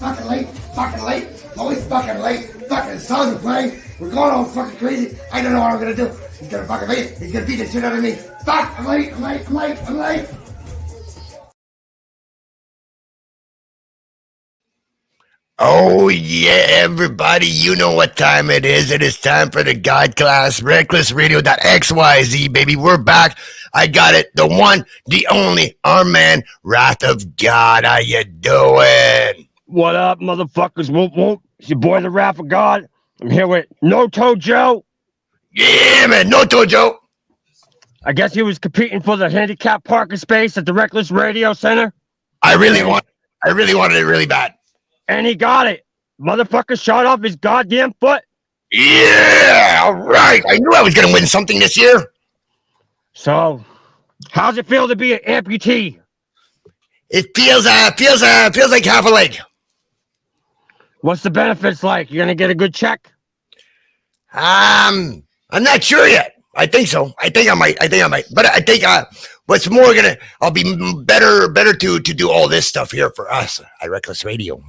fucking late, always fucking late, fucking songs are playing, we're going all fucking crazy, I don't know what I'm gonna do. He's gonna fucking leave, he's gonna beat the shit out of me. Fuck, I'm late. Oh yeah, everybody, you know what time it is. It is time for the godkast, recklessradio.xyz, baby. We're back. I got it. The one, the only, our man, Wrath of God. How you doing? What up, motherfuckers? Whoop, whoop. It's your boy, the Wrath of God. I'm here with No Toe Joe. Yeah, man. No Tojo. I guess he was competing for the handicap parking space at the Reckless Radio Center. I really wanted it really bad. And he got it. Motherfucker shot off his goddamn foot. Yeah, all right. I knew I was going to win something this year. So, how's it feel to be an amputee? It feels like half a leg. What's the benefits like? You gonna get a good check? I'm not sure yet. I think so. I think I might. But I think what's more I'll be better to do all this stuff here for us at Reckless Radio.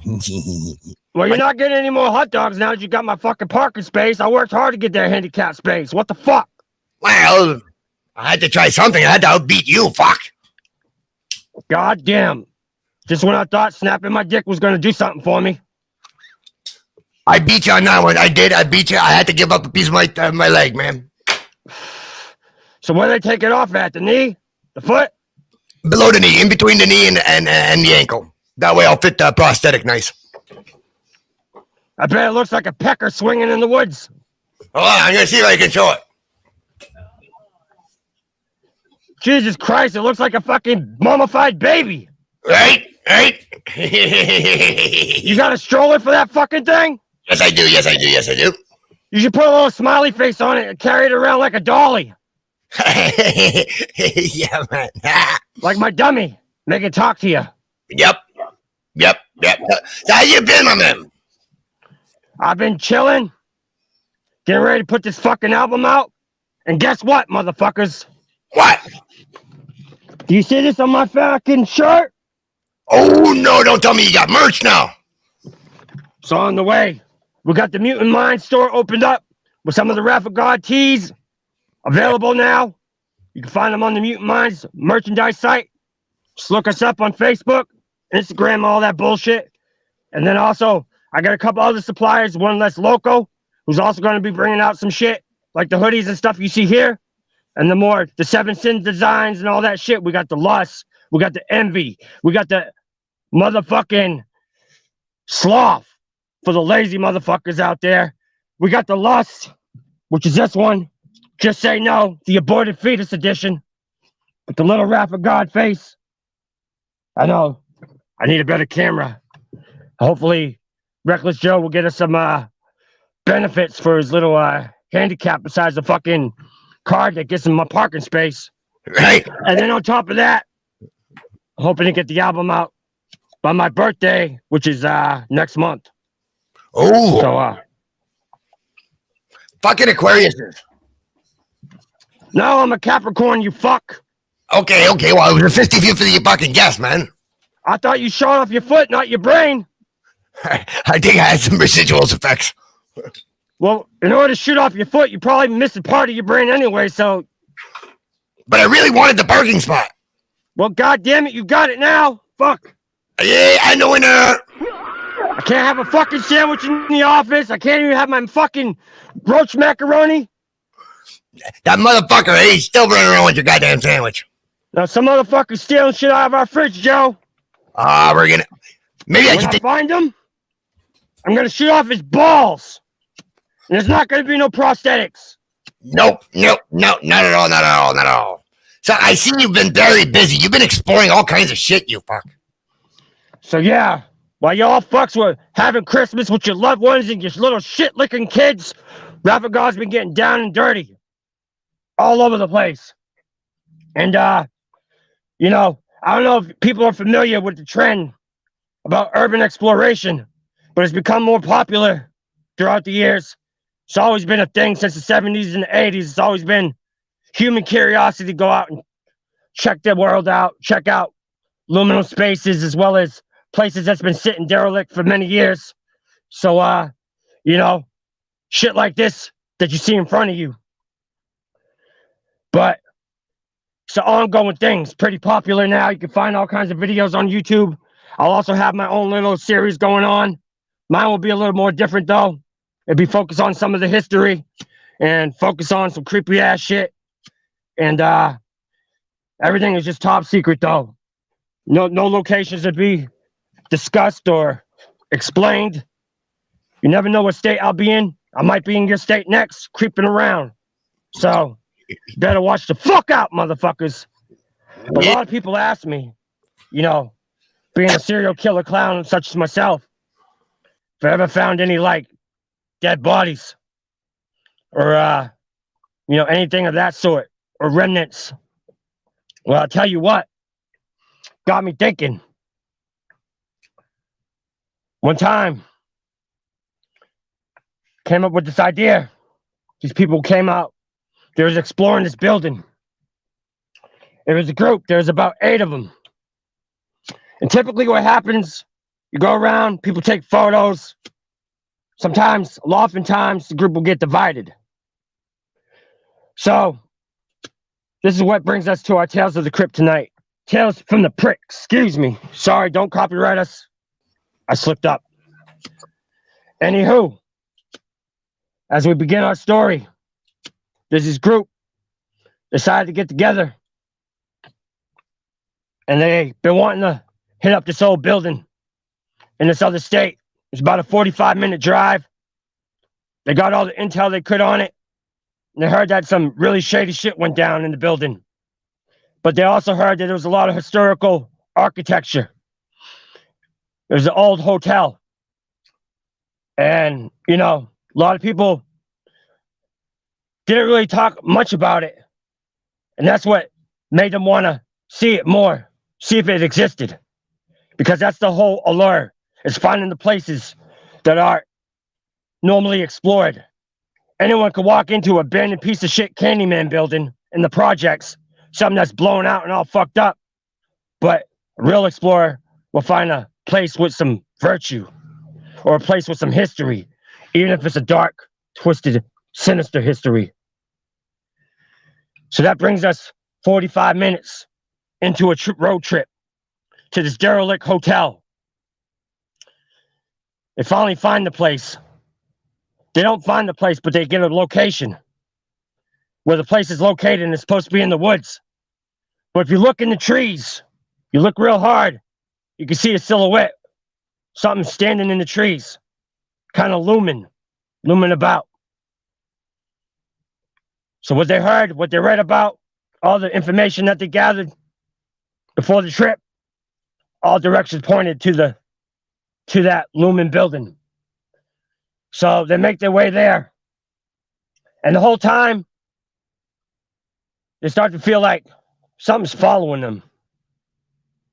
Well, you're not getting any more hot dogs now that you got my fucking parking space. I worked hard to get that handicap space. What the fuck? Well, I had to try something. I had to outbeat you. Fuck. God damn. Just when I thought snapping my dick was gonna do something for me. I beat you on that one. I did. I beat you. I had to give up a piece of my leg, man. So where they take it off at? The knee? The foot? Below the knee, in between the knee and the ankle. That way I'll fit the prosthetic nice. I bet it looks like a pecker swinging in the woods. Hold on, I'm going to see if I can show it. Jesus Christ, it looks like a fucking mummified baby. Right? You got a stroller for that fucking thing? Yes, I do. You should put a little smiley face on it and carry it around like a dolly. Yeah, man. Like my dummy. Make it talk to you. Yep. How you been, my man? I've been chilling. Getting ready to put this fucking album out. And guess what, motherfuckers? What? Do you see this on my fucking shirt? Oh, no, don't tell me you got merch now. It's on the way. We got the Mutant Mind store opened up with some of the Wrath of God tees available now. You can find them on the Mutant Minds merchandise site. Just look us up on Facebook, Instagram, all that bullshit. And then also, I got a couple other suppliers, one less loco, who's also going to be bringing out some shit, like the hoodies and stuff you see here. And the 7 Sins designs and all that shit. We got the lust. We got the envy. We got the motherfucking sloth for the lazy motherfuckers out there. We got the lust, which is this one. Just say no, the aborted fetus edition. With the little Wrath of God face. I know. I need a better camera. Hopefully, Reckless Joe will get us some benefits for his little handicap besides the fucking card that gets him my parking space. Right. And then on top of that, hoping to get the album out by my birthday, which is next month. Oh. So fucking Aquarius. No, I'm a Capricorn, you fuck. Okay. Well, it was a 50-50 fucking guess, man. I thought you shot off your foot, not your brain. I think I had some residuals effects. Well, in order to shoot off your foot, you probably missed a part of your brain anyway, so... But I really wanted the parking spot. Well, goddamn it, you got it now. Fuck. Yeah, I know. I can't have a fucking sandwich in the office. I can't even have my fucking roach macaroni. That motherfucker, he's still running around with your goddamn sandwich. Now, some motherfucker's stealing shit out of our fridge, Joe. We're gonna... Maybe I can find him, I'm gonna shoot off his balls. And there's not gonna be no prosthetics. Nope, not at all. So I see you've been very busy. You've been exploring all kinds of shit, you fuck. So yeah, while y'all fucks were having Christmas with your loved ones and your little shit-licking kids, Wrath of God's been getting down and dirty. All over the place. And, you know, I don't know if people are familiar with the trend about urban exploration, but it's become more popular throughout the years. It's always been a thing since the 70s and the 80s. It's always been human curiosity to go out and check the world out, check out luminal spaces as well as places that's been sitting derelict for many years. So, you know, shit like this that you see in front of you. But it's an ongoing thing. It's pretty popular now. You can find all kinds of videos on YouTube. I'll also have my own little series going on. Mine will be a little more different, though. It'll be focused on some of the history and focus on some creepy ass shit. And everything is just top secret, though. No locations to be discussed or explained. You never know what state I'll be in. I might be in your state next, creeping around. So, better watch the fuck out, motherfuckers. A lot of people ask me, you know, being a serial killer clown such as myself, if I ever found any, like, dead bodies or, you know, anything of that sort or remnants. Well, I'll tell you what, got me thinking. One time, came up with this idea. These people came out. They was exploring this building. It was a group. There's about 8 of them. And typically what happens, you go around, people take photos. Sometimes, oftentimes, the group will get divided. So, this is what brings us to our Tales of the Crypt tonight. Tales from the Prick. Excuse me. Sorry, don't copyright us. I slipped up. Anywho, as we begin our story, there's this group decided to get together. And they've been wanting to hit up this old building in this other state. It's about a 45-minute drive. They got all the intel they could on it. And they heard that some really shady shit went down in the building. But they also heard that there was a lot of historical architecture. There's an old hotel. And, you know, a lot of people didn't really talk much about it. And that's what made them want to see it more, see if it existed. Because that's the whole allure, is finding the places that are normally explored. Anyone could walk into an abandoned piece of shit Candyman building in the projects, something that's blown out and all fucked up. But a real explorer will find a place with some virtue, or a place with some history, even if it's a dark, twisted, sinister history. So that brings us 45 minutes into a road trip to this derelict hotel. They finally find the place. They don't find the place, but they get a location where the place is located, and it's supposed to be in the woods. But if you look in the trees, you look real hard, you can see a silhouette, something standing in the trees, kind of looming about. So what they heard, what they read about, all the information that they gathered before the trip, all directions pointed to that looming building. So they make their way there. And the whole time, they start to feel like something's following them.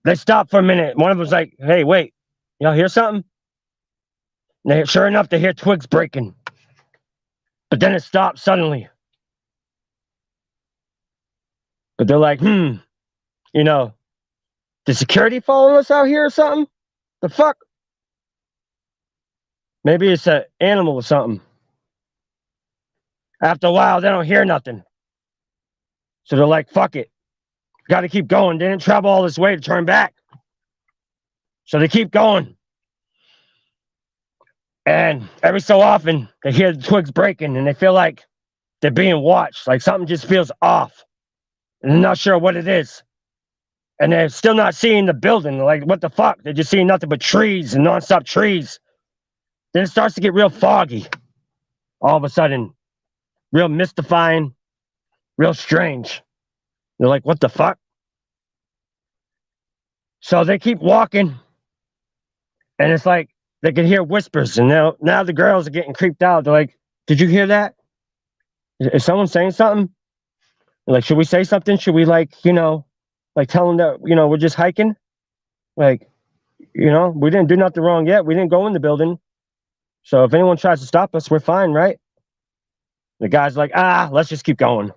They stop for a minute. One of them's like, hey, wait, y'all hear something? And sure enough, they hear twigs breaking. But then it stops suddenly. But they're like, you know, the security following us out here or something? The fuck? Maybe it's an animal or something. After a while, they don't hear nothing. So they're like, fuck it. Got to keep going. They didn't travel all this way to turn back. So they keep going. And every so often, they hear the twigs breaking and they feel like they're being watched. Like something just feels off. And they're not sure what it is. And they're still not seeing the building. They're like, what the fuck? They're just seeing nothing but trees and nonstop trees. Then it starts to get real foggy. All of a sudden, real mystifying, real strange. They're like, what the fuck? So they keep walking. And it's like they can hear whispers. And now the girls are getting creeped out. They're like, did you hear that? Is someone saying something? They're like, should we say something? Should we like, you know, like tell them that, you know, we're just hiking? Like, you know, we didn't do nothing wrong yet. We didn't go in the building. So if anyone tries to stop us, we're fine, right? The guy's like, let's just keep going.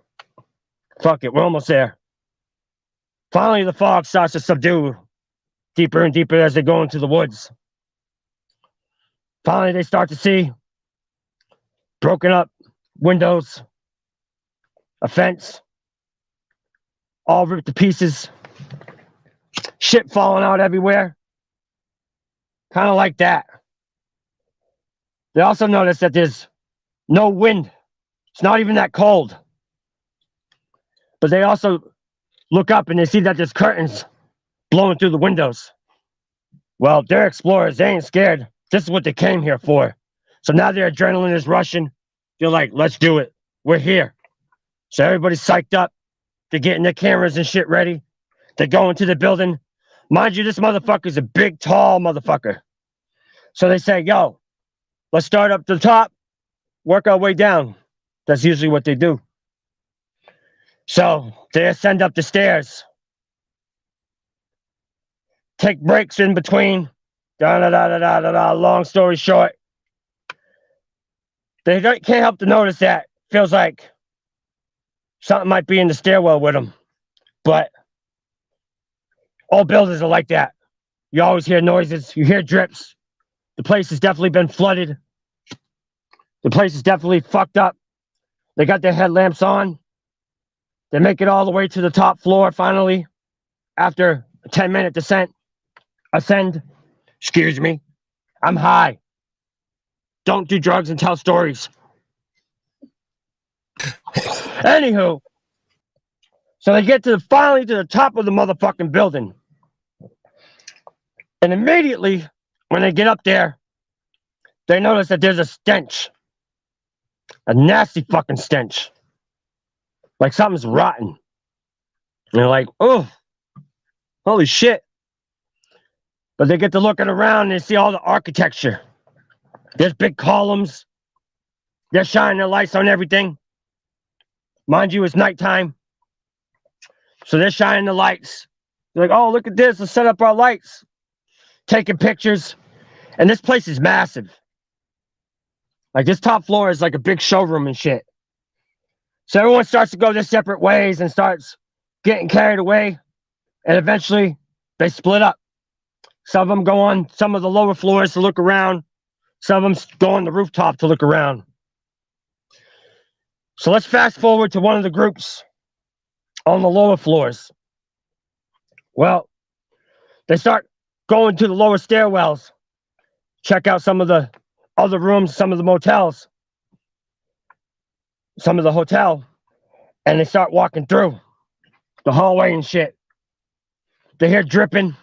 Fuck it, we're almost there. Finally, the fog starts to subdue. deeper and deeper as they go into the woods. Finally, they start to see broken up windows, a fence, all ripped to pieces, shit falling out everywhere. Kind of like that. They also notice that there's no wind. It's not even that cold. But they also look up and they see that there's curtains blowing through the windows. Well, they're explorers. They ain't scared. This is what they came here for. So now their adrenaline is rushing. They're like, let's do it. We're here. So everybody's psyched up. They're getting their cameras and shit ready. They go into the building. Mind you, this motherfucker's a big, tall motherfucker. So they say, yo, let's start up the top, work our way down. That's usually what they do. So they ascend up the stairs. Take breaks in between. Long story short, they can't help to notice that. Feels like something might be in the stairwell with them. But all buildings are like that. You always hear noises. You hear drips. The place has definitely been flooded. The place is definitely fucked up. They got their headlamps on. They make it all the way to the top floor finally after a 10-minute descent. Ascend. Excuse me. I'm high. Don't do drugs and tell stories. Anywho, so they get finally to the top of the motherfucking building. And immediately, when they get up there, they notice that there's a stench. A nasty fucking stench. Like something's rotten. And they're like, oh, holy shit. But they get to looking around and they see all the architecture. There's big columns. They're shining their lights on everything. Mind you, it's nighttime. So they're shining the lights. They're like, oh, look at this. Let's set up our lights. Taking pictures. And this place is massive. Like this top floor is like a big showroom and shit. So everyone starts to go their separate ways and starts getting carried away. And eventually they split up. Some of them go on some of the lower floors to look around. Some of them go on the rooftop to look around. So let's fast forward to one of the groups on the lower floors. Well, they start going to the lower stairwells, check out some of the other rooms, some of the motels, some of the hotel, and they start walking through the hallway and shit. They hear dripping.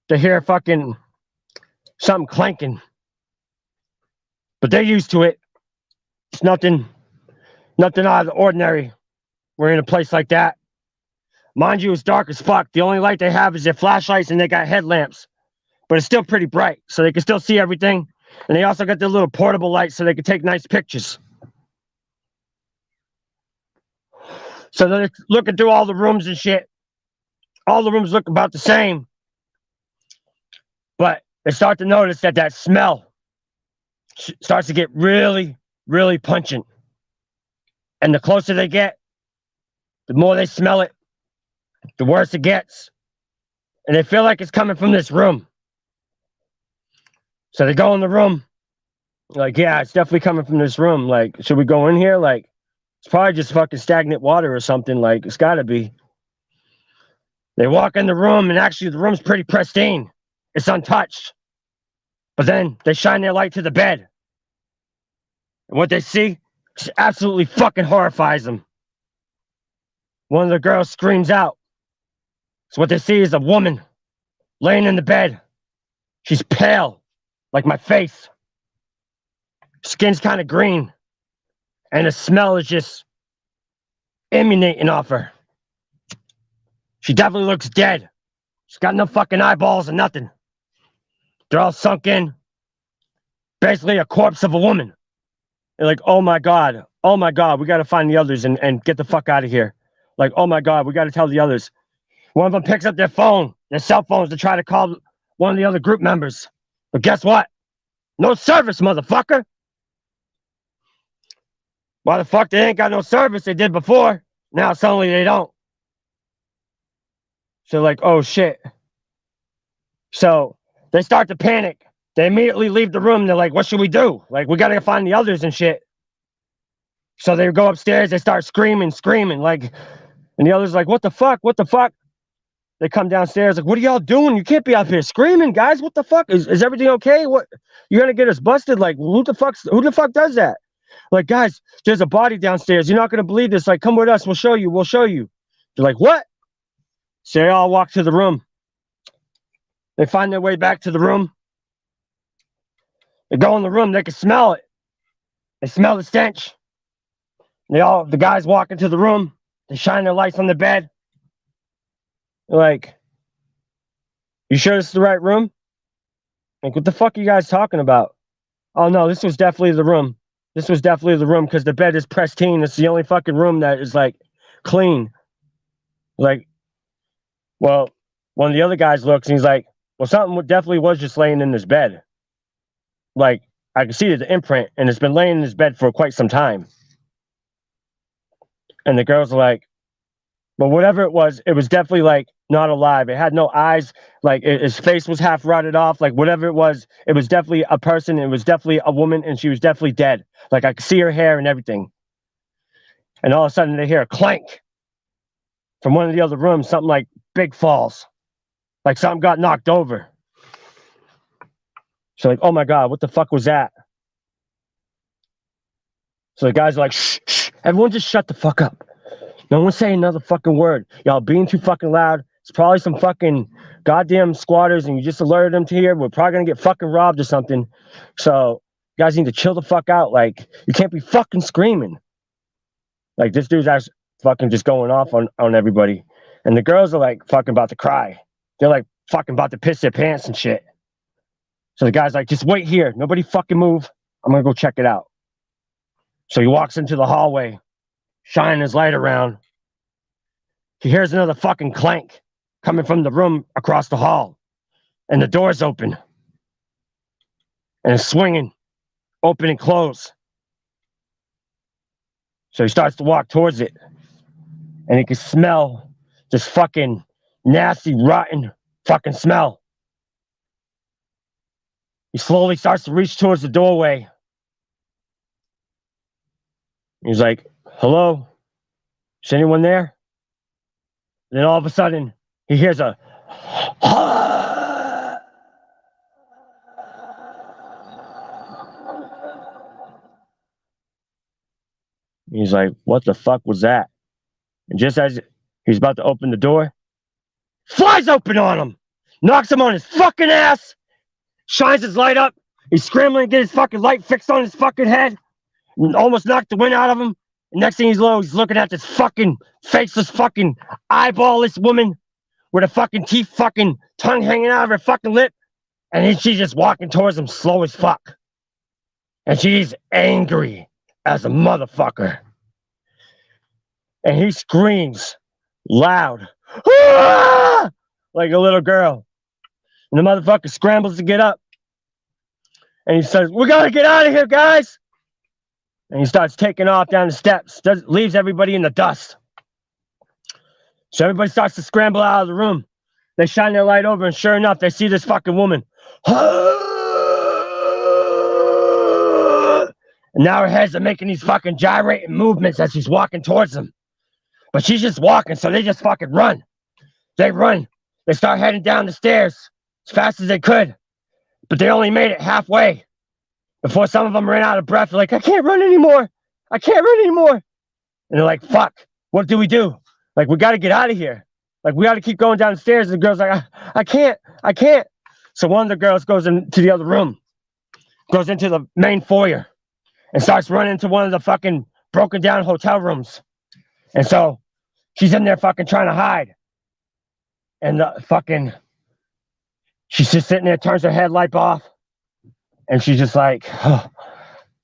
They hear fucking something clanking. But they're used to it. It's nothing out of the ordinary. We're in a place like that. Mind you, it's dark as fuck. The only light they have is their flashlights and they got headlamps. But it's still pretty bright, so they can still see everything. And they also got their little portable lights so they can take nice pictures. So they're looking through all the rooms and shit. All the rooms look about the same. But they start to notice that that smell starts to get really, really pungent. And the closer they get, the more they smell it, the worse it gets. And they feel like it's coming from this room. So they go in the room. Like, yeah, it's definitely coming from this room. Like, should we go in here? Like, it's probably just fucking stagnant water or something. Like, it's gotta be. They walk in the room, and actually the room's pretty pristine. It's untouched. But then they shine their light to the bed. And what they see absolutely fucking horrifies them. One of the girls screams out. So what they see is a woman laying in the bed. She's pale, like my face. Skin's kind of green. And the smell is just emanating off her. She definitely looks dead. She's got no fucking eyeballs or nothing. They're all sunk in. Basically a corpse of a woman. They're like, oh my God, we gotta find the others and get the fuck out of here. Like, oh my God, we gotta tell the others. One of them picks up their cell phones to try to call one of the other group members. But guess what? No service, motherfucker. Why the fuck they ain't got no service? They did before. Now suddenly they don't. So like, oh shit. So they start to panic. They immediately leave the room. They're like, what should we do? Like, we got to find the others and shit. So they go upstairs. They start screaming. Like, and the others like, what the fuck? What the fuck? They come downstairs like, what are y'all doing? You can't be out here screaming, guys. What the fuck? Is everything okay? What? You're going to get us busted? Like, who the fuck does that? Like, guys, there's a body downstairs. You're not going to believe this. Like, come with us. We'll show you. They're like, what? So they all walk to the room. They find their way back to the room. They go in the room. They can smell it. They smell the stench. The guys walk into the room. They shine their lights on the bed. They're like, you sure this is the right room? Like, what the fuck are you guys talking about? Oh, no, this was definitely the room. This was definitely the room because the bed is pristine. It's the only fucking room that is, like, clean. Like, well, one of the other guys looks and he's like, well, something definitely was just laying in this bed. Like, I can see the imprint, and it's been laying in this bed for quite some time. And the girls are like, but whatever it was definitely, like, not alive. It had no eyes. Like, his face was half rotted off. Like, whatever it was definitely a person. It was definitely a woman, and she was definitely dead. Like, I could see her hair and everything. And all of a sudden, they hear a clank from one of the other rooms, something like big falls. Like, something got knocked over. So, like, oh my God, what the fuck was that? So the guys are like, shh, shh, everyone just shut the fuck up. No one say another fucking word. Y'all being too fucking loud. It's probably some fucking goddamn squatters and you just alerted them to here. We're probably gonna get fucking robbed or something. So you guys need to chill the fuck out. Like, you can't be fucking screaming. Like, this dude's actually fucking just going off on everybody. And the girls are like fucking about to cry. They're like fucking about to piss their pants and shit. So the guy's like, just wait here. Nobody fucking move. I'm gonna go check it out. So he walks into the hallway, shining his light around. He hears another fucking clank coming from the room across the hall. And the door's open. And it's swinging, open and close. So he starts to walk towards it. And he can smell this fucking nasty, rotten fucking smell. He slowly starts to reach towards the doorway. He's like, hello? Is anyone there? And then all of a sudden, he hears a He's like, what the fuck was that? And just as he's about to open the door, flies open on him, knocks him on his fucking ass, shines his light up. He's scrambling to get his fucking light fixed on his fucking head, and almost knocked the wind out of him. And next thing he's looking at this fucking faceless fucking eyeballless woman with a fucking teeth fucking tongue hanging out of her fucking lip. And she's just walking towards him slow as fuck. And she's angry as a motherfucker. And he screams loud, "Ah!" like a little girl. And the motherfucker scrambles to get up. And he says, we gotta get out of here, guys. And he starts taking off down the steps, leaves everybody in the dust. So everybody starts to scramble out of the room. They shine their light over, and sure enough, they see this fucking woman. And now her heads are making these fucking gyrating movements as she's walking towards them. But she's just walking, so they just fucking run. They run. They start heading down the stairs as fast as they could. But they only made it halfway before some of them ran out of breath. They're like, I can't run anymore. I can't run anymore. And they're like, fuck, what do we do? Like, we got to get out of here. Like, we got to keep going down the stairs. And the girl's like, I can't. So one of the girls goes into the other room, goes into the main foyer, and starts running into one of the fucking broken down hotel rooms. And so she's in there fucking trying to hide. And she's just sitting there, turns her headlight off. And she's just like,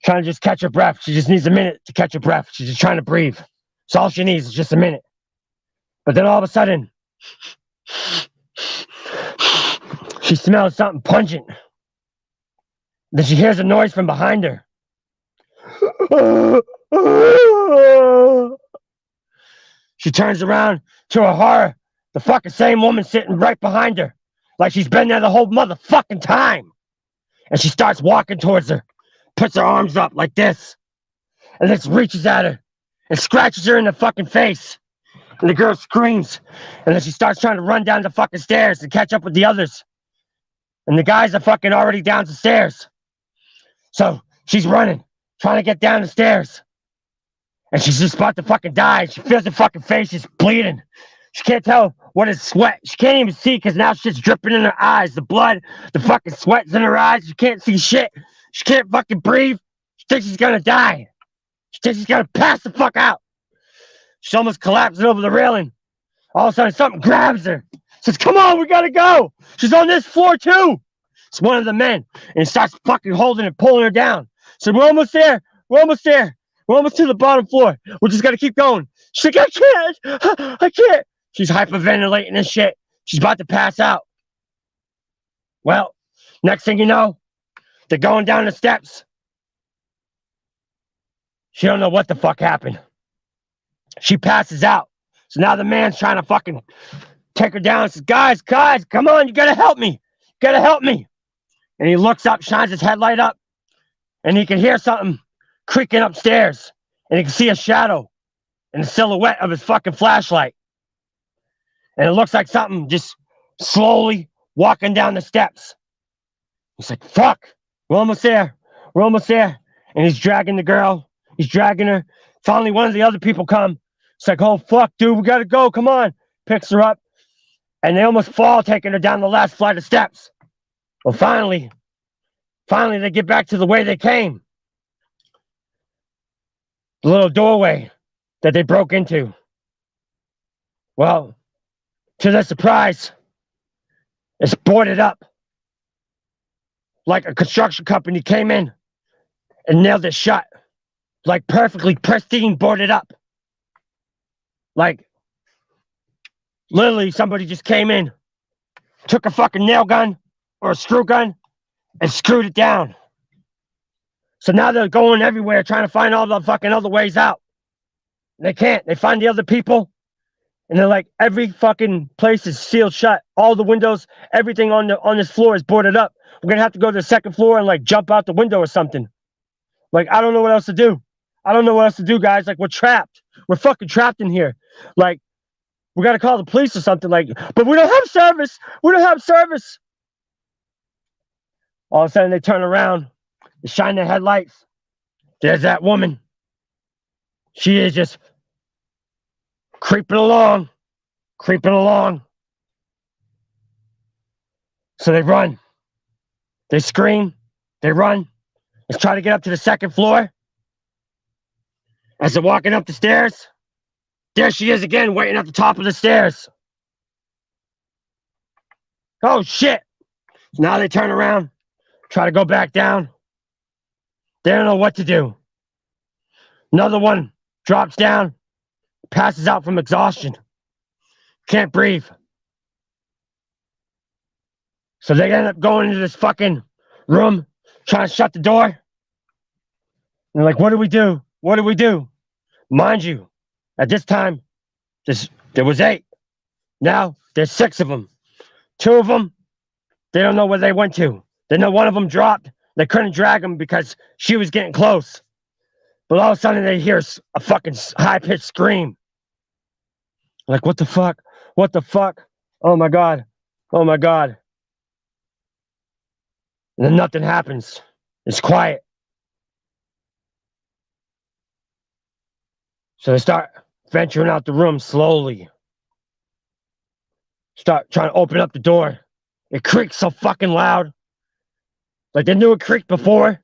trying to just catch her breath. She just needs a minute to catch her breath. She's just trying to breathe. So all she needs is just a minute. But then all of a sudden, she smells something pungent. Then she hears a noise from behind her. She turns around, to her horror, the fucking same woman sitting right behind her. like she's been there the whole motherfucking time. And she starts walking towards her, puts her arms up like this, and then reaches at her and scratches her in the fucking face. And the girl screams, and then she starts trying to run down the fucking stairs to catch up with the others. And the guys are fucking already down the stairs. So she's running, trying to get down the stairs. And she's just about to fucking die. She feels her fucking face is bleeding. She can't tell what is sweat. She can't even see because now shit's dripping in her eyes. The blood, the fucking sweat's in her eyes. She can't see shit. She can't fucking breathe. She thinks she's gonna die. She thinks she's gonna pass the fuck out. She almost collapses over the railing. All of a sudden, something grabs her. Says, come on, we gotta go. She's on this floor too. It's one of the men. And he starts fucking holding and pulling her down. So we're almost there. We're almost there. We're almost to the bottom floor. We just gotta keep going. She's like, I can't. She's hyperventilating and shit. She's about to pass out. Well, next thing you know, they're going down the steps. She don't know what the fuck happened. She passes out. So now the man's trying to fucking take her down and says, guys, come on, you gotta help me. You gotta help me. And he looks up, shines his headlight up, and he can hear something creaking upstairs. And he can see a shadow and the silhouette of his fucking flashlight. And it looks like something just slowly walking down the steps. He's like, fuck, we're almost there. We're almost there. And he's dragging the girl. He's dragging her. Finally, one of the other people come. It's like, oh, fuck, dude, we gotta go. Come on. Picks her up. And they almost fall, taking her down the last flight of steps. Well, finally, they get back to the way they came. The little doorway that they broke into. Well, to their surprise, it's boarded up. Like a construction company came in and nailed it shut. Like perfectly pristine, boarded up. Like, literally somebody just came in, took a fucking nail gun or a screw gun and screwed it down. So now they're going everywhere trying to find all the fucking other ways out. And they can't. They find the other people. And they're like, every fucking place is sealed shut. All the windows, everything on this floor is boarded up. We're gonna have to go to the second floor and like jump out the window or something. Like, I don't know what else to do. I don't know what else to do, guys. Like, we're trapped. We're fucking trapped in here. Like, we gotta call the police or something. Like, but we don't have service. We don't have service. All of a sudden, they turn around, they shine their headlights. There's that woman. She is just creeping along. So they run. They scream. They run. Let's try to get up to the second floor. As they're walking up the stairs, there she is again, waiting at the top of the stairs. Oh, shit. So now they turn around, try to go back down. They don't know what to do. Another one drops down, passes out from exhaustion. Can't breathe. So they end up going into this fucking room, trying to shut the door. And they're like, what do we do? What do we do? Mind you, at this time, there was 8. Now, there's 6 of them. 2 of them, they don't know where they went to. They know one of them dropped. They couldn't drag him because she was getting close. But all of a sudden, they hear a fucking high-pitched scream. Like, what the fuck? What the fuck? Oh, my God. Oh, my God. And then nothing happens. It's quiet. So they start venturing out the room slowly. Start trying to open up the door. It creaks so fucking loud. Like they knew it creaked before.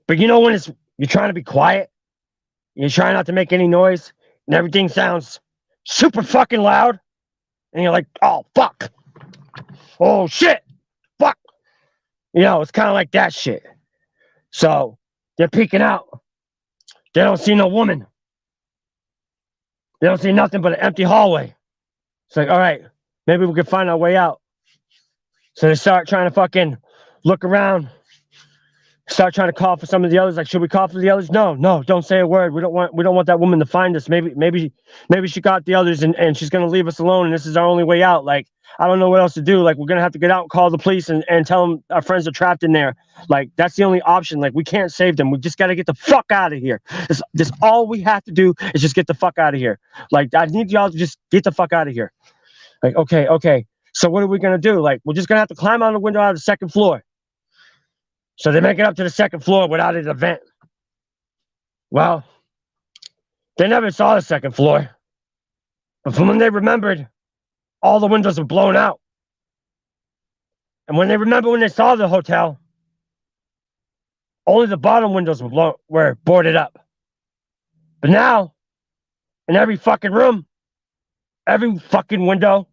But you know when you're trying to be quiet? You're trying not to make any noise. And everything sounds super fucking loud. And you're like, oh, fuck. Oh, shit. Fuck. You know, it's kind of like that shit. So they're peeking out. They don't see no woman. They don't see nothing but an empty hallway. It's like, all right, maybe we can find our way out. So they start trying to fucking look around. Start trying to call for some of the others. Like, should we call for the others? No, don't say a word. We don't want that woman to find us. Maybe she got the others and she's gonna leave us alone, and this is our only way out. Like, I don't know what else to do. Like, we're gonna have to get out and call the police and tell them our friends are trapped in there. Like, that's the only option. Like, we can't save them. We just gotta get the fuck out of here. This all we have to do is just get the fuck out of here. Like, I need y'all to just get the fuck out of here. Like, okay. So what are we gonna do? Like, we're just gonna have to climb out the window out of the second floor. So they make it up to the second floor without an event. Well, they never saw the second floor. But from when they remembered, all the windows were blown out. And when they saw the hotel, only the bottom windows were boarded up. But now, in every fucking room, every fucking window,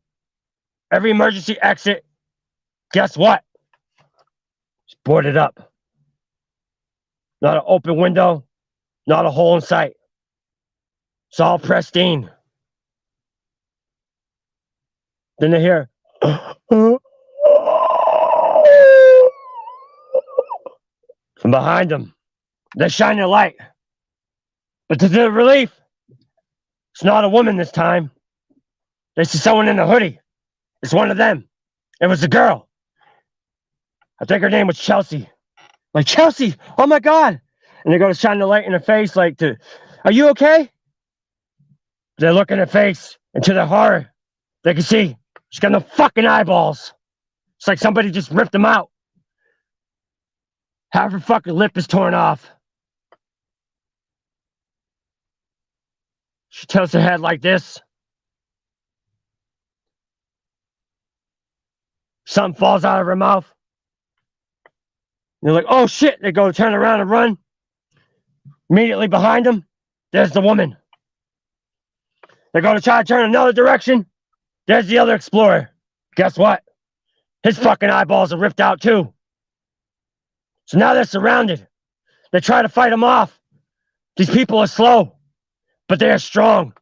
every emergency exit, guess what? Boarded up. Not an open window, not a hole in sight. It's all pristine. Then they hear from behind them. They shine their light. But to their relief, it's not a woman this time. They see someone in a hoodie. It's one of them. It was a girl. I think her name was Chelsea. Like, Chelsea, oh my God. And they go to shine the light in her face, like, are you okay? They look in her face, and to their horror, they can see she's got no fucking eyeballs. It's like somebody just ripped them out. Half her fucking lip is torn off. She tilts her head like this. Something falls out of her mouth. They're like, oh shit. They go turn around and run. Immediately behind them, there's the woman. They're going to try to turn another direction. There's the other explorer. Guess what? His fucking eyeballs are ripped out too. So now they're surrounded. They try to fight them off. These people are slow, but they are strong.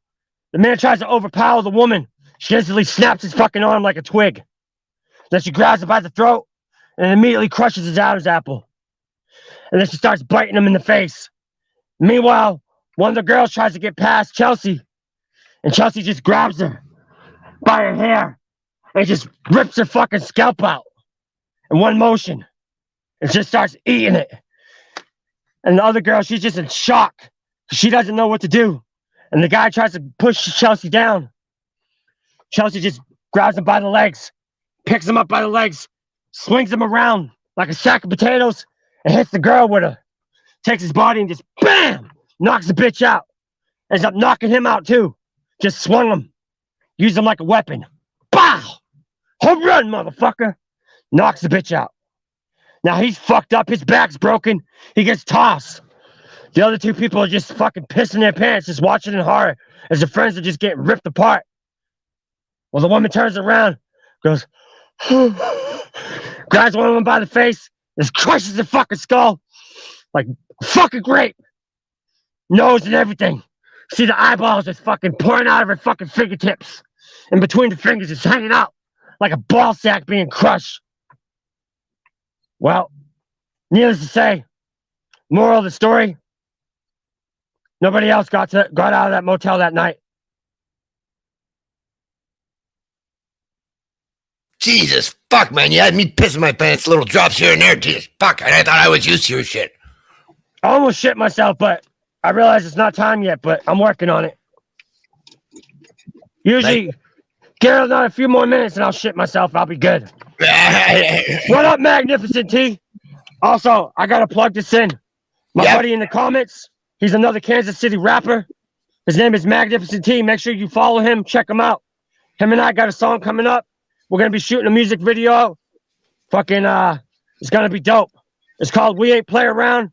The man tries to overpower the woman. She instantly snaps his fucking arm like a twig. Then she grabs him by the throat and immediately crushes his Adam's apple. And then she starts biting him in the face. Meanwhile, one of the girls tries to get past Chelsea, and Chelsea just grabs her by her hair and just rips her fucking scalp out in one motion and just starts eating it. And the other girl, she's just in shock. She doesn't know what to do. And the guy tries to push Chelsea down. Chelsea just grabs him by the legs, picks him up by the legs, swings him around like a sack of potatoes, and hits the girl with her. Takes his body and just BAM! Knocks the bitch out. Ends up knocking him out too. Just swung him. Used him like a weapon. Bow! Home run, motherfucker! Knocks the bitch out. Now he's fucked up. His back's broken. He gets tossed. The other two people are just fucking pissing their pants, just watching in horror as their friends are just getting ripped apart. Well, the woman turns around, goes, grabs one of them by the face, just crushes the fucking skull like fucking grape. Nose and everything. See the eyeballs just fucking pouring out of her fucking fingertips. And between the fingers, it's hanging out like a ball sack being crushed. Well, needless to say, moral of the story, nobody else got out of that motel that night. Jesus, fuck, man. You had me pissing my pants, little drops here and there. Jesus, fuck. I thought I was used to your shit. I almost shit myself, but I realize it's not time yet, but I'm working on it. Usually, give it another few more minutes and I'll shit myself. I'll be good. What up, Magnificent T? Also, I got to plug this in. My buddy in the comments, he's another Kansas City rapper. His name is Magnificent T. Make sure you follow him. Check him out. Him and I got a song coming up. We're going to be shooting a music video. Fucking, it's going to be dope. It's called We Ain't Play Around.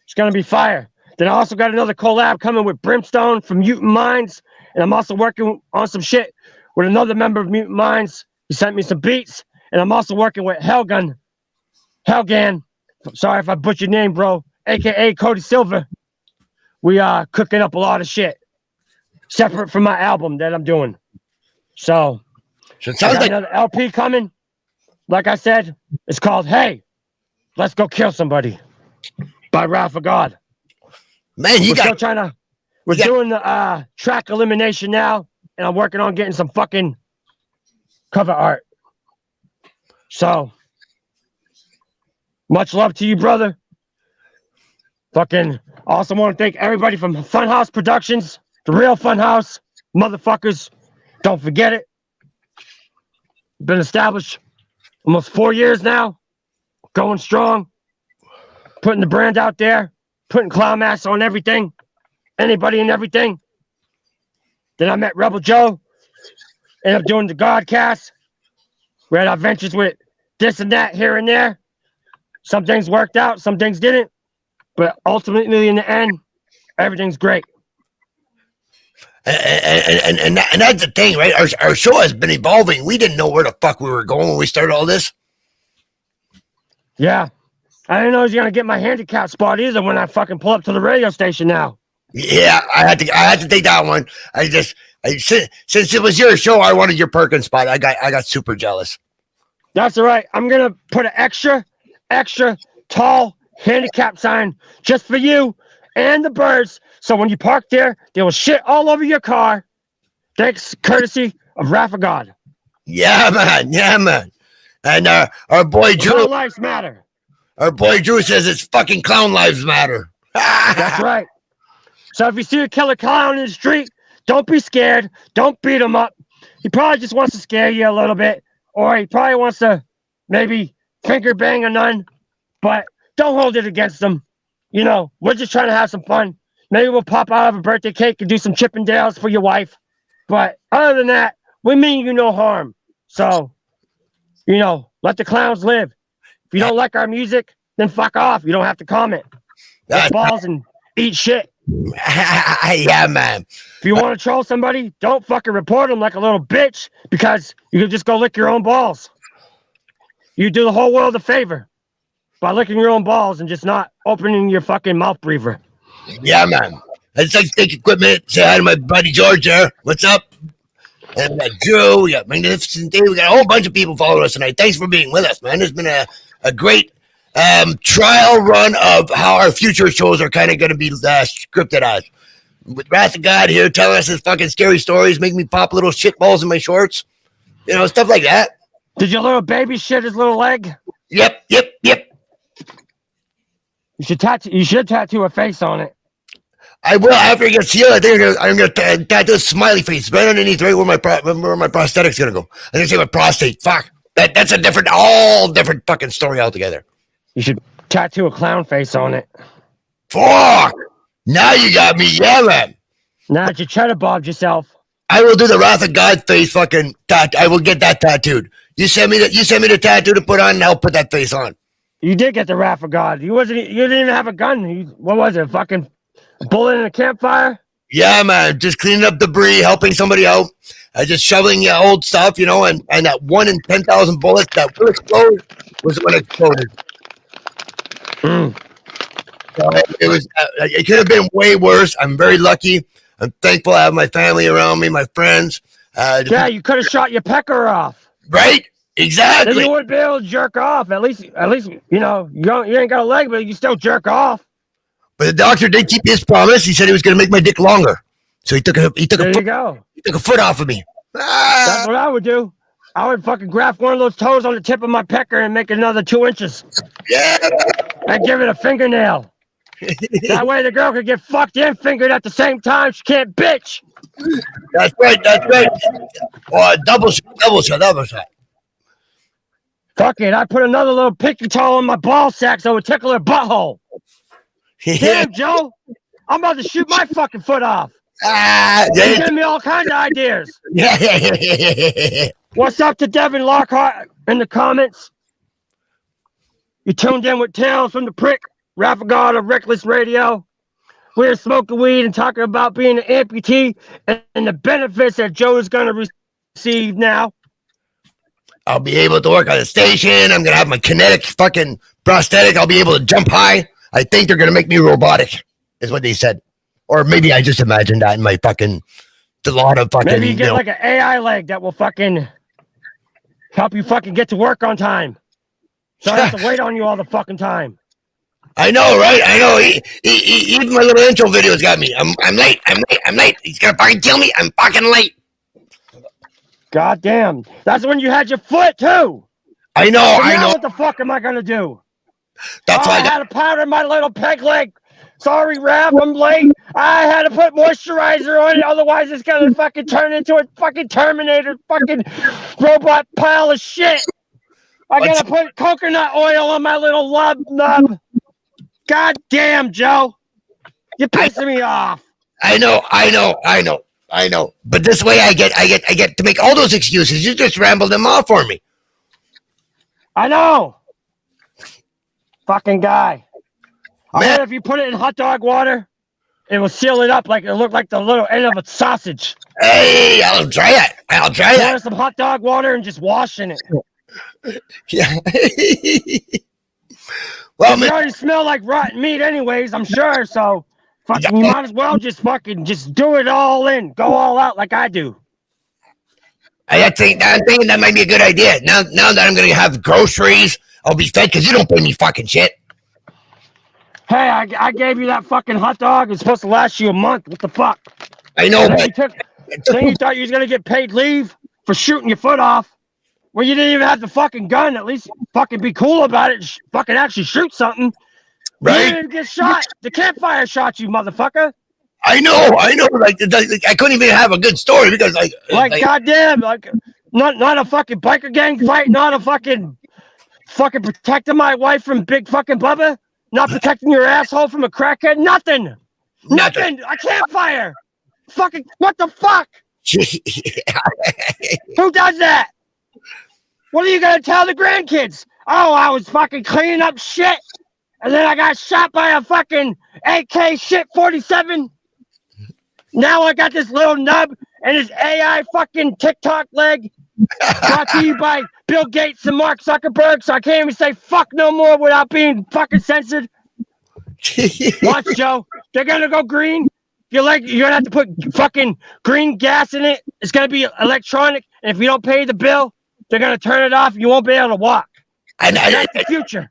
It's going to be fire. Then I also got another collab coming with Brimstone from Mutant Minds. And I'm also working on some shit with another member of Mutant Minds. He sent me some beats. And I'm also working with Helgan. Sorry if I butchered your name, bro. AKA Cody Silver. We are cooking up a lot of shit. Separate from my album that I'm doing. So it sounds like another LP coming. Like I said, it's called Hey, Let's Go Kill Somebody. by Wrath of God. Man, you We're got still trying to. We're doing the track elimination now, and I'm working on getting some fucking cover art. So, much love to you, brother. Fucking also want to thank everybody from Funhouse Productions, the real Funhouse, motherfuckers. Don't forget it. Been established almost 4 years now. Going strong. Putting the brand out there. Putting clown masks on everything. Anybody and everything. Then I met Rebel Joe. Ended up doing the Godcast. We had our ventures with this and that here and there. Some things worked out, some things didn't. But ultimately, in the end, everything's great. And that's the thing, right? Our show has been evolving. We didn't know where the fuck we were going when we started all this. Yeah. I didn't know I was going to get my handicap spot either when I fucking pull up to the radio station now. Yeah, I had to take that one. Since it was your show, I wanted your Perkins spot. I got super jealous. That's all right. I'm going to put an extra tall handicap sign just for you and the birds. So when you park there, they will shit all over your car. Thanks, courtesy of Wrath of God. Yeah, man. Yeah, man. And our boy Drew. All lives matter. Our boy Drew says it's fucking clown lives matter. That's right. So if you see a killer clown in the street, don't be scared. Don't beat him up. He probably just wants to scare you a little bit. Or he probably wants to maybe finger bang a nun. But don't hold it against him. You know, we're just trying to have some fun. Maybe we'll pop out of a birthday cake and do some Chippendales for your wife. But other than that, we mean you no harm. So, you know, let the clowns live. If you don't like our music, then fuck off. You don't have to comment. Get balls and eat shit. Yeah, man. If you want to troll somebody, don't fucking report them like a little bitch because you can just go lick your own balls. You do the whole world a favor by licking your own balls and just not opening your fucking mouth breather. Yeah, man. I'd just like to take a quick minute, say hi to my buddy George there. What's up? And we got Joe, we got Magnificent Day, we got a whole bunch of people following us tonight. Thanks for being with us, man. There's been a great trial run of how our future shows are kind of going to be scripted as. With Wrath of God here telling us his fucking scary stories, making me pop little shit balls in my shorts. You know, stuff like that. Did your little baby shit his little leg? Yep. You should tattoo a face on it. I will after it gets healed. I think I'm gonna tattoo a smiley face right underneath, right where my prosthetic's gonna go. I think say my prostate. Fuck. That's a all different fucking story altogether. You should tattoo a clown face on it. Fuck. Now you got me yelling. Now that you cheddar bobbed yourself. I will do the Wrath of God face fucking tattoo. I will get that tattooed. You send me the tattoo to put on, and I'll put that face on. You did get the Wrath of God. You didn't even have a gun. What was it? Fucking bullet in a campfire? Yeah, man. Just cleaning up debris, helping somebody out. Just shoveling old stuff, you know, and that 1 in 10,000 bullets that will explode was when it exploded. So it could have been way worse. I'm very lucky. I'm thankful I have my family around me, my friends. Yeah, you could have shot your pecker off. Right? Exactly. Then you would be able to jerk off. At least, you know, you ain't got a leg, but you still jerk off. But the doctor did keep his promise. He said he was going to make my dick longer. So he took a foot off of me. That's what I would do. I would fucking graft one of those toes on the tip of my pecker and make it another 2 inches. Yeah. And give it a fingernail. That way the girl could get fucked and fingered at the same time. She can't bitch. That's right. Or double shot. Fuck it. I put another little picky towel in my ball sack so it would tickle her butthole. Damn, Joe. I'm about to shoot my fucking foot off. You're giving me all kinds of ideas. What's up to Devin Lockhart in the comments? You tuned in with Tales from the Prick, Wrath of God of Reckless Radio. We're smoking weed and talking about being an amputee and the benefits that Joe is going to receive now. I'll be able to work on the station. I'm going to have my kinetic fucking prosthetic. I'll be able to jump high. I think they're going to make me robotic, is what they said. Or maybe I just imagined that in my fucking, a lot of fucking. Maybe you get like an AI leg that will fucking help you fucking get to work on time. So I have to wait on you all the fucking time. I know, right? I know. Even my little intro videos got me. I'm late. I'm late. I'm late. He's gonna fucking kill me. I'm fucking late. God damn. That's when you had your foot too. I know. So I now know. what the fuck am I gonna do? That's why I had a powder in my little peg leg. Sorry, Raph, I'm late. I had to put moisturizer on it, otherwise it's gonna fucking turn into a fucking Terminator fucking robot pile of shit. I gotta put coconut oil on my little nub. God damn, Joe. You're pissing me off. I know. But this way, I get to make all those excuses. You just rambled them off for me. I know. Fucking guy. I Man. heard if you put it in hot dog water, it will seal it up like it looked like the little end of a sausage. Hey, I'll try that. I'll try Pour that. some hot dog water and just wash in it. Yeah. Well, You man, already smell like rotten meat anyways, I'm sure, so fucking you might as well just do it all in. Go all out like I do. I'm thinking that might be a good idea. Now that I'm gonna have groceries, I'll be fed because you don't pay me fucking shit. Hey, I gave you that fucking hot dog. It's supposed to last you a month. What the fuck? I know, Then but you thought you was gonna get paid leave for shooting your foot off. Well, you didn't even have the fucking gun. At least fucking be cool about it. Fucking actually shoot something. right? You didn't even get shot. The campfire shot you, motherfucker. I know. Like I couldn't even have a good story because like goddamn, not a fucking biker gang fight, not a fucking protecting my wife from big fucking Bubba, not protecting your asshole from a crackhead, nothing. A campfire. Fucking what the fuck? Who does that? What are you gonna tell the grandkids? Oh, I was fucking cleaning up shit, and then I got shot by a fucking AK shit 47. Now I got this little nub and his AI fucking TikTok leg. Brought to you by Bill Gates and Mark Zuckerberg, so I can't even say fuck no more without being fucking censored. Watch, Joe. They're gonna go green. You're gonna have to put fucking green gas in it. It's gonna be electronic, and if you don't pay the bill, they're gonna turn it off. You won't be able to walk. And that's the future.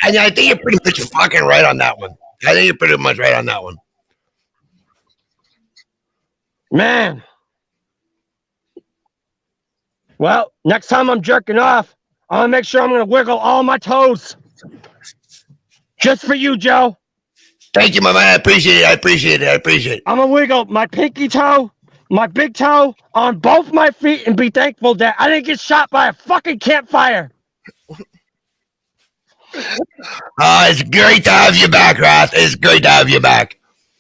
And I think you're pretty much fucking right on that one. I think you're pretty much right on that one. Man. Well, next time I'm jerking off, I'm gonna make sure I'm gonna wiggle all my toes. Just for you, Joe. Thank you, my man. I appreciate it. I'm gonna wiggle my pinky toe, my big toe on both my feet and be thankful that I didn't get shot by a fucking campfire. It's great to have you back, Wrath. It's great to have you back.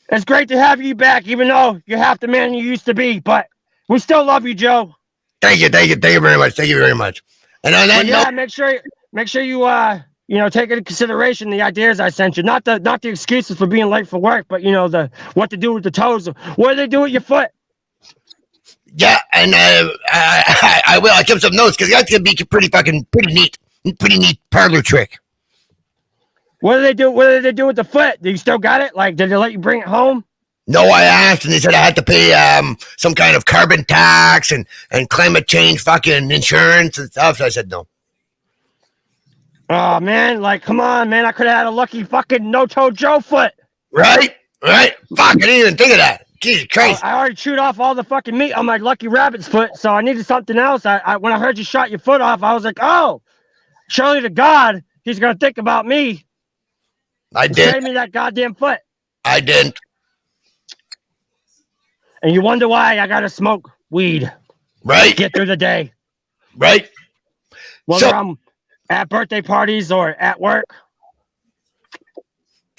It's great to have you back, even though you're half the man you used to be, but we still love you, Joe. Thank you very much. And on that note, make sure you take into consideration the ideas I sent you, not the excuses for being late for work, but the what to do with the toes, what do they do with your foot? Yeah, and I will. I kept some notes because that's gonna be pretty neat parlor trick. What do they do? What did they do with the foot? Do you still got it? Like, did they let you bring it home? No, I asked, and they said I had to pay some kind of carbon tax and climate change fucking insurance and stuff. So I said no. Oh man, come on, man! I could have had a lucky fucking no-toe Joe foot. Right. Fuck, I didn't even think of that. Jesus Christ! I already chewed off all the fucking meat on my lucky rabbit's foot, so I needed something else. When I heard you shot your foot off, I was like, oh, surely to God, he's gonna think about me. I did. Save me that goddamn foot. I didn't. And you wonder why I gotta smoke weed. Right. To get through the day. Right. Whether I'm at birthday parties or at work.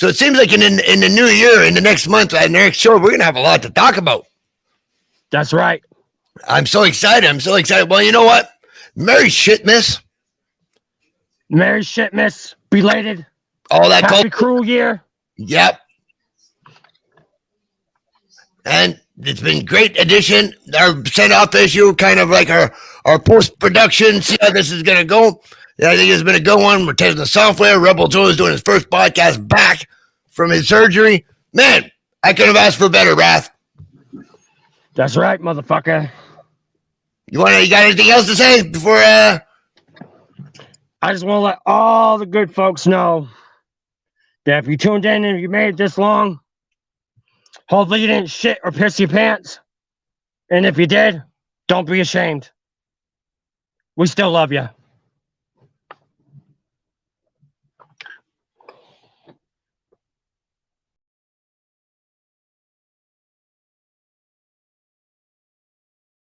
So it seems like in the new year, in the next month, and the next show, we're gonna have a lot to talk about. That's right. I'm so excited. Well, you know what? Merry Shitmas. Merry Shitmas. Belated. All that Happy cruel year. Yep. And it's been great addition. Our send-off issue, kind of like our post-production, see how this is going to go. I think it's been a good one. We're testing the software. Rebel Joe is doing his first podcast back from his surgery. Man, I could have asked for better, Wrath. That's right, motherfucker. You got anything else to say before? I just want to let all the good folks know that if you tuned in and you made it this long, hopefully you didn't shit or piss your pants. And if you did, don't be ashamed. We still love you.